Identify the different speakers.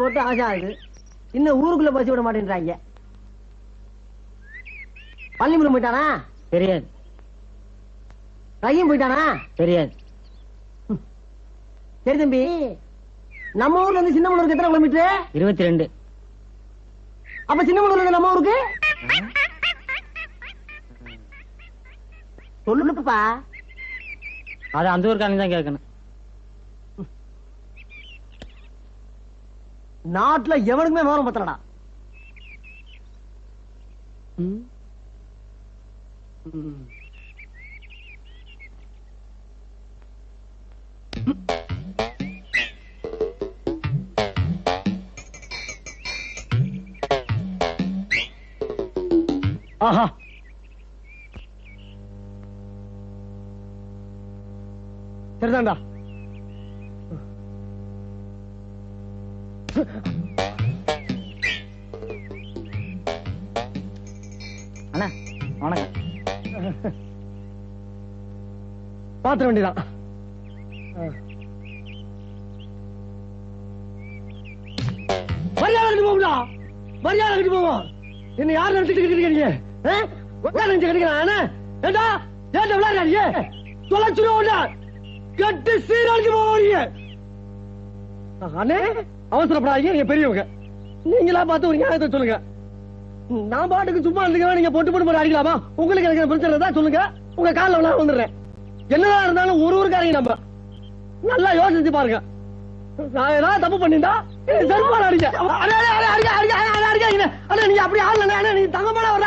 Speaker 1: போட்டு ஆசை ஆகுது. இன்னும் ஊருக்குள்ள பசி விட மாட்டேன்றாங்க. பள்ளிமுறை போயிட்டானா? தெரியாது. கையும் போயிட்டானா? தெரியாது. சரி தம்பி, நம்ம ஊர்ல இருந்து சின்னமனூருக்கு எத்தனை கிலோமீட்டர்? 22. அப்ப சின்னமனூர்ல இருந்து நம்ம ஊருக்கு சொல்லுப்பா. அது அந்த ஊருக்காரங்க தான் கேட்கணும். நாட்டுல எவனுக்குமே விவரம் பத்தலடா. ஆஹா, சரிதான்டா. அண்ணா வணக்கம். பாத்திர வேண்டியதான். மரியாதை போகும்டா, மரியாதை போவோம். என்ன யார் நினைச்சிட்டு இருக்கீங்க? அவசரப்படாதீங்க, பெரியவங்க. நீங்களா பார்த்து ஒரு நியாயத்தை சொல்லுங்க. நான் பாட்டுக்கு சும்மா இருந்துக்க, நீங்க பொட்டு போட்டு அடிக்கலாமா? உங்களுக்கு எனக்கு பிரச்சனை தான் சொல்லுங்க, உங்க காலில் வந்துடுறேன். என்னதான் இருந்தாலும் ஒரு ஊருக்காரங்க நம்ம நல்லா யோசிச்சு பாருங்க. நான் ஏதாவது தப்பு பண்ணிட்டா செருப்பால அடிக்க. நீங்க அப்படி ஆள் நீங்க தங்கமான ஒரு